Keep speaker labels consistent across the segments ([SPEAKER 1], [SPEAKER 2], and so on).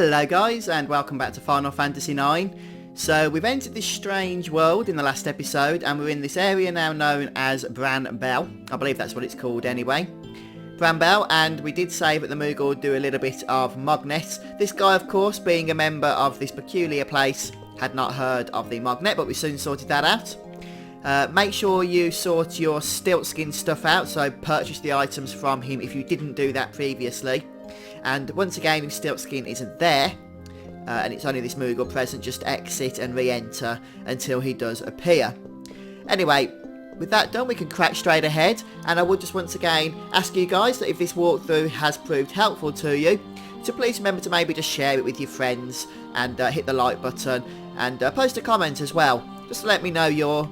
[SPEAKER 1] Hello guys, and welcome back to Final Fantasy IX. So we've entered this strange world in the last episode, and we're in this area now known as Bran Bal. I believe that's what it's called anyway. Bran Bal, and we did say that the Moogle would do a little bit of Mognet. This guy, of course, being a member of this peculiar place, had not heard of the Mognet, but we soon sorted that out. Make sure you sort your Stiltskin stuff out, so purchase the items from him if you didn't do that previously. And once again, if Stiltskin isn't there, and it's only this Moogle present, just exit and re-enter until he does appear. Anyway, with that done, we can crack straight ahead, and I would just once again ask you guys that if this walkthrough has proved helpful to you, to please remember to maybe just share it with your friends, and hit the like button, and post a comment as well, just to let me know you're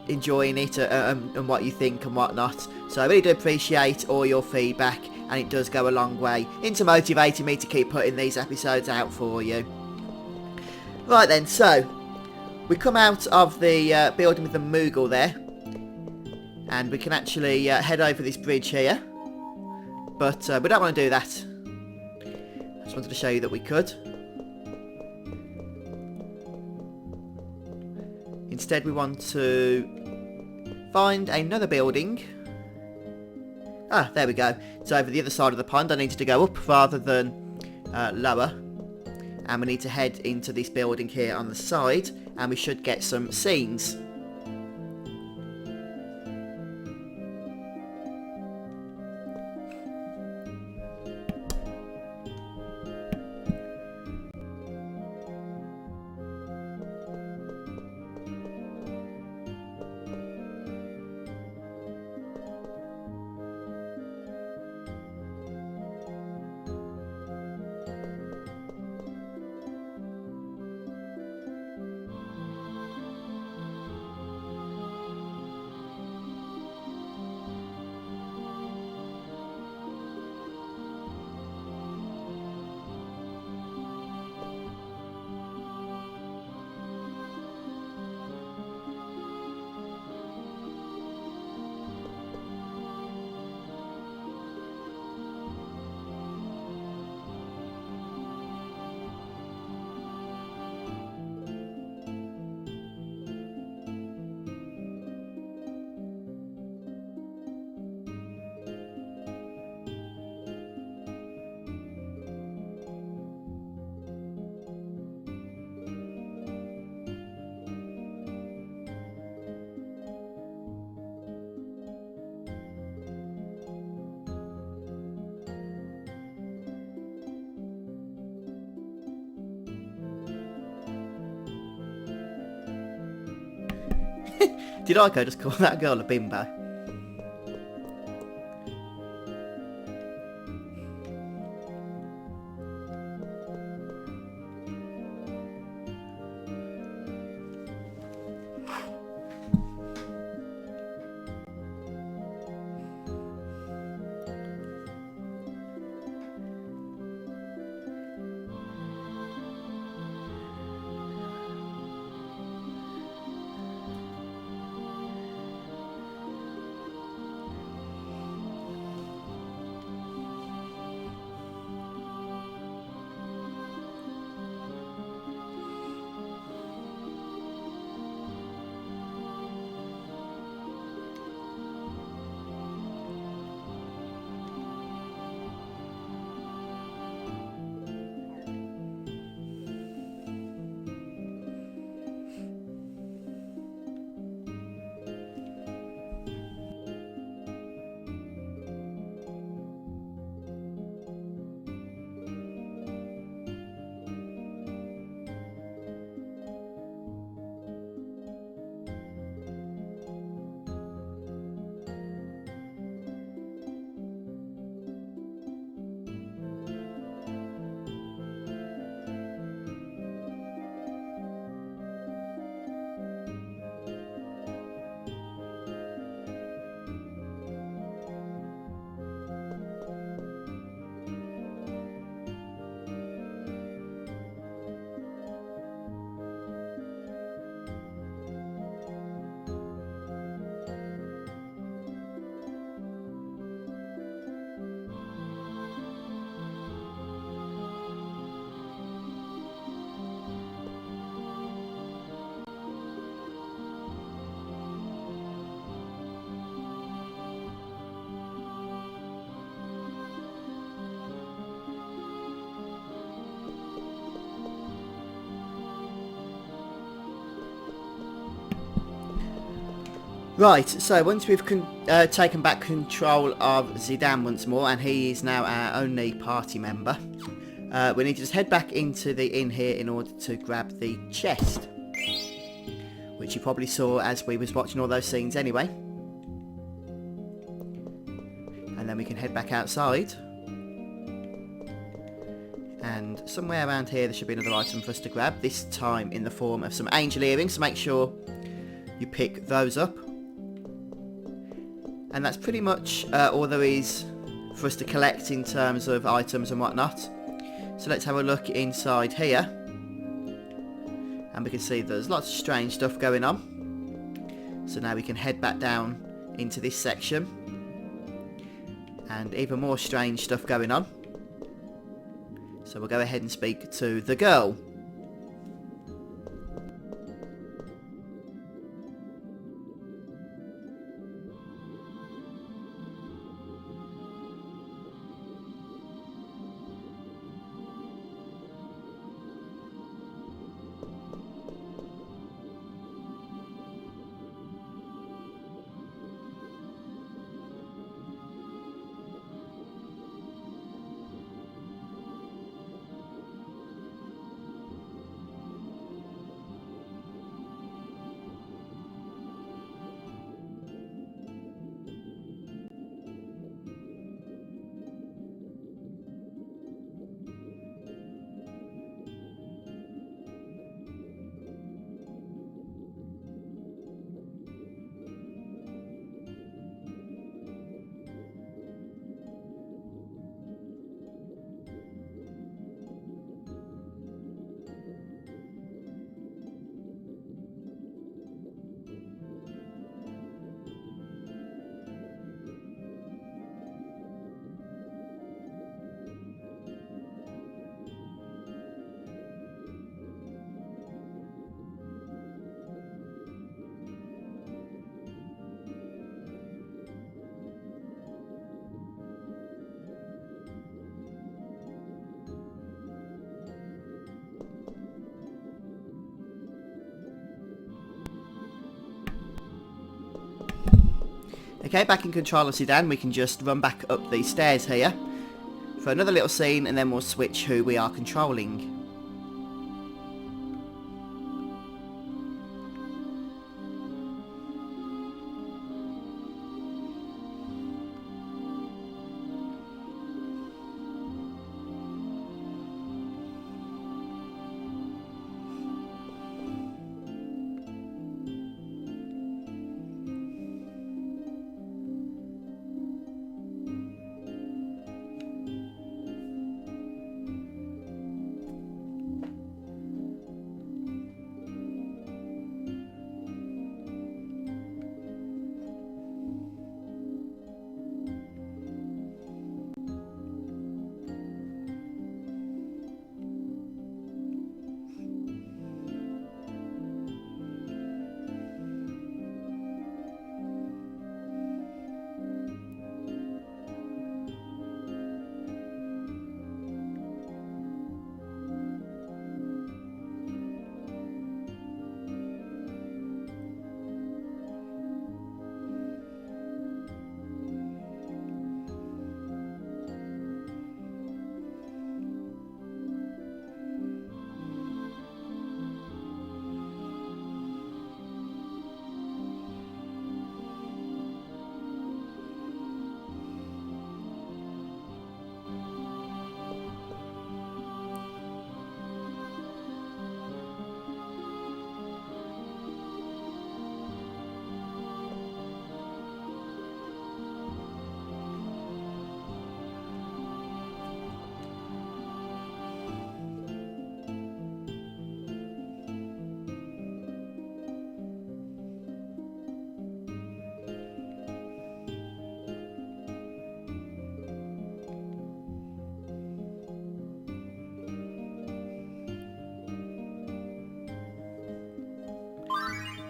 [SPEAKER 1] enjoying it, and what you think and whatnot. So I really do appreciate all your feedback, and it does go a long way into motivating me to keep putting these episodes out for you. Right then, so we come out of the building with the Moogle there, and we can actually head over this bridge here, but we don't want to do that. I just wanted to show you that we could. Instead, we want to find another building. Ah, there we go. It's over the other side of the pond. I needed to go up rather than lower. And we need to head into this building here on the side, and we should get some scenes. Did I just call that girl a bimbo? Right, so once we've taken back control of Zidane once more, and he is now our only party member, we need to just head back into the inn here in order to grab the chest, which you probably saw as we was watching all those scenes anyway. And then we can head back outside. And somewhere around here there should be another item for us to grab, this time in the form of some angel earrings, so make sure you pick those up. And that's pretty much all there is for us to collect in terms of items and whatnot. So let's have a look inside here. And we can see there's lots of strange stuff going on. So now we can head back down into this section. And even more strange stuff going on. So we'll go ahead and speak to the girl. Okay, back in control of Zidane, we can just run back up these stairs here for another little scene, and then we'll switch who we are controlling.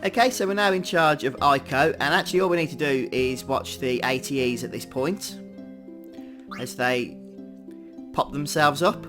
[SPEAKER 1] Okay, so we're now in charge of Ico, and actually all we need to do is watch the ATEs at this point as they pop themselves up.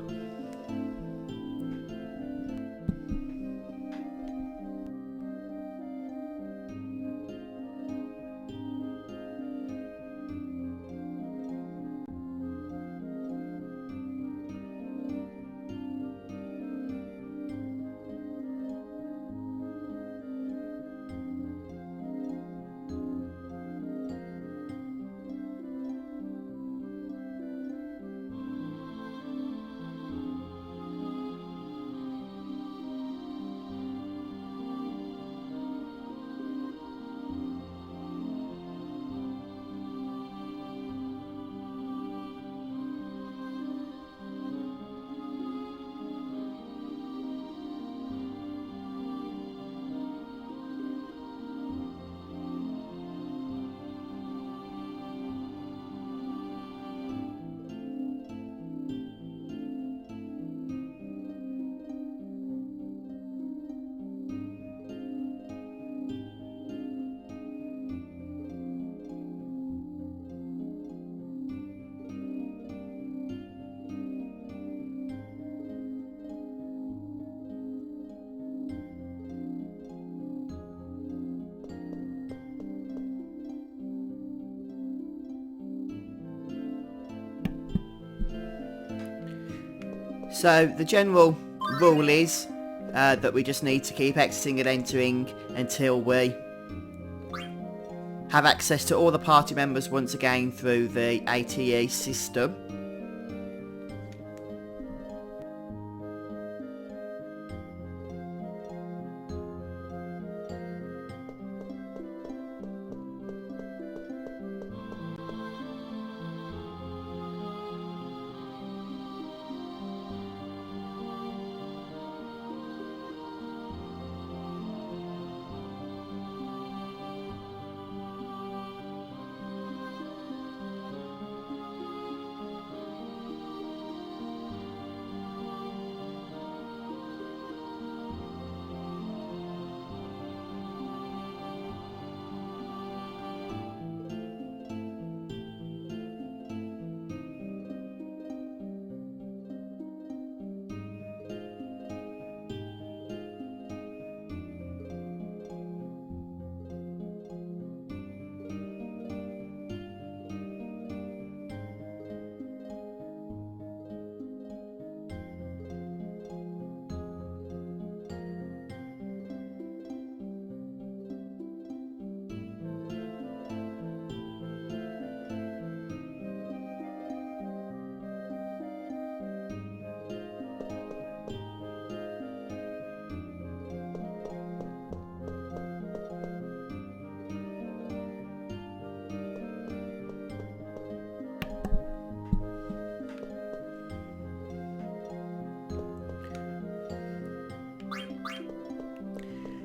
[SPEAKER 1] So the general rule is that we just need to keep exiting and entering until we have access to all the party members once again through the ATE system.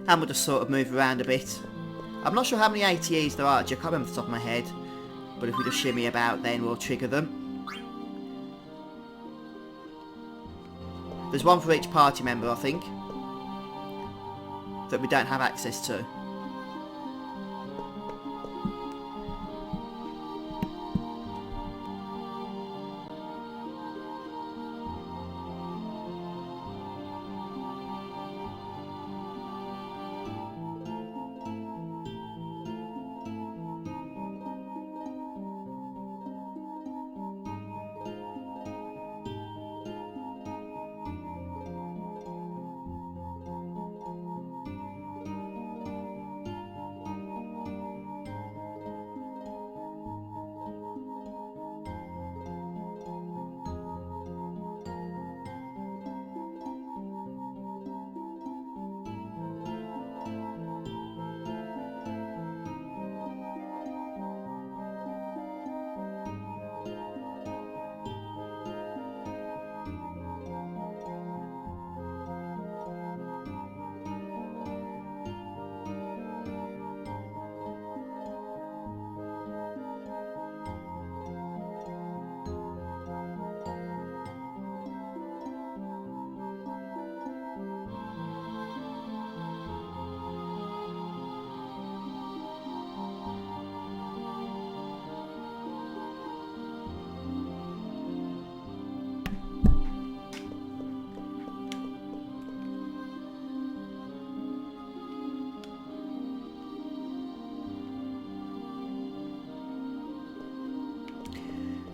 [SPEAKER 1] And we'll just sort of move around a bit. I'm not sure how many ATEs there are, I can't remember off the top of my head. But if we just shimmy about, then we'll trigger them. There's one for each party member, I think, that we don't have access to.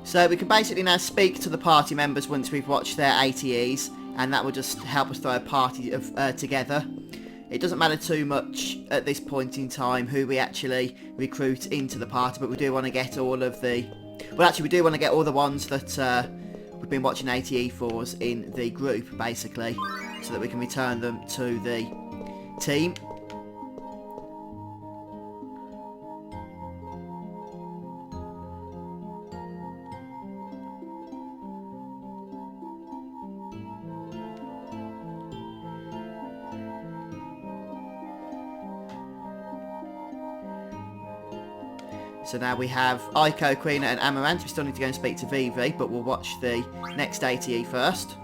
[SPEAKER 1] So we can basically now speak to the party members once we've watched their ATEs, and that will just help us throw a party together. It doesn't matter too much at this point in time who we actually recruit into the party, but we do want to get all of the... Well, actually, we do want to get all the ones that we've been watching ATE fors in the group, basically, so that we can return them to the team. So now we have Aiko, Queen and Amaranth. We still need to go and speak to Vivi, but we'll watch the next ATE first.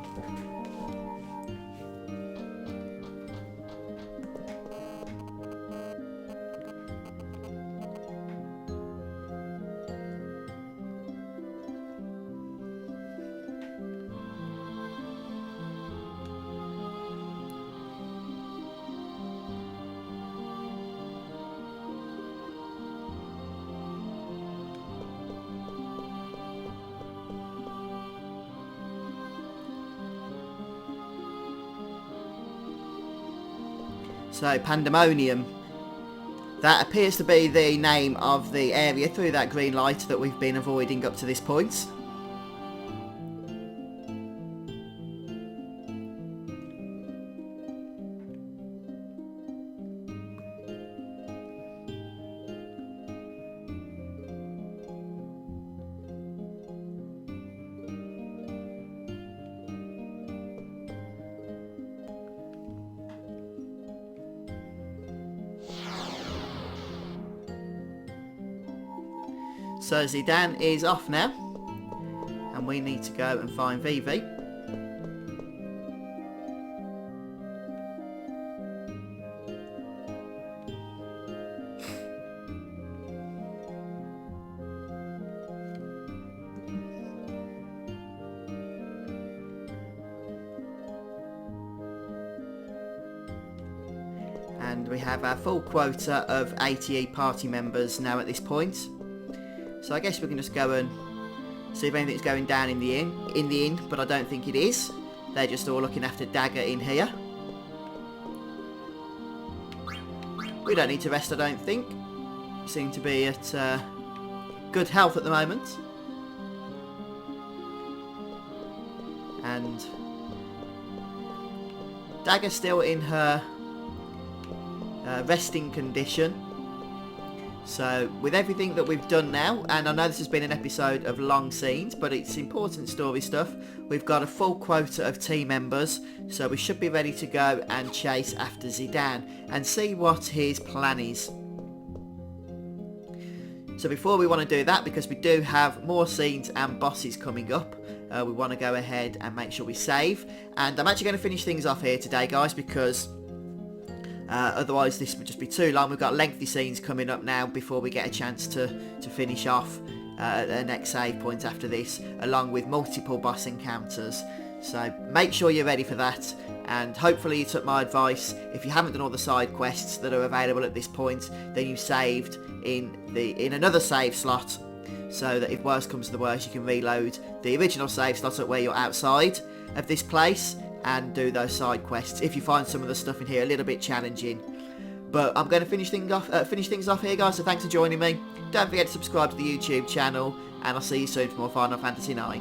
[SPEAKER 1] So, Pandemonium. That appears to be the name of the area through that green light that we've been avoiding up to this point. So Zidane is off now, and we need to go and find Vivi. And we have our full quota of 80 party members now at this point. So I guess we can just go and see if anything's going down in the inn, but I don't think it is. They're just all looking after Dagger in here. We don't need to rest, I don't think. We seem to be at good health at the moment. And Dagger's still in her resting condition. So, with everything that we've done now, and I know this has been an episode of long scenes, but it's important story stuff, we've got a full quota of team members, so we should be ready to go and chase after Zidane, and see what his plan is. So before we want to do that, because we do have more scenes and bosses coming up, we want to go ahead and make sure we save, and I'm actually going to finish things off here today, guys, because otherwise this would just be too long. We've got lengthy scenes coming up now before we get a chance to finish off the next save point after this, along with multiple boss encounters. So make sure you're ready for that, and hopefully you took my advice. If you haven't done all the side quests that are available at this point, then you saved in another save slot, so that if worst comes to the worst, you can reload the original save slot at where you're outside of this place and do those side quests if you find some of the stuff in here a little bit challenging. But I'm going to finish things off here, guys, so thanks for joining me. Don't forget to subscribe to the YouTube channel, and I'll see you soon for more Final Fantasy IX.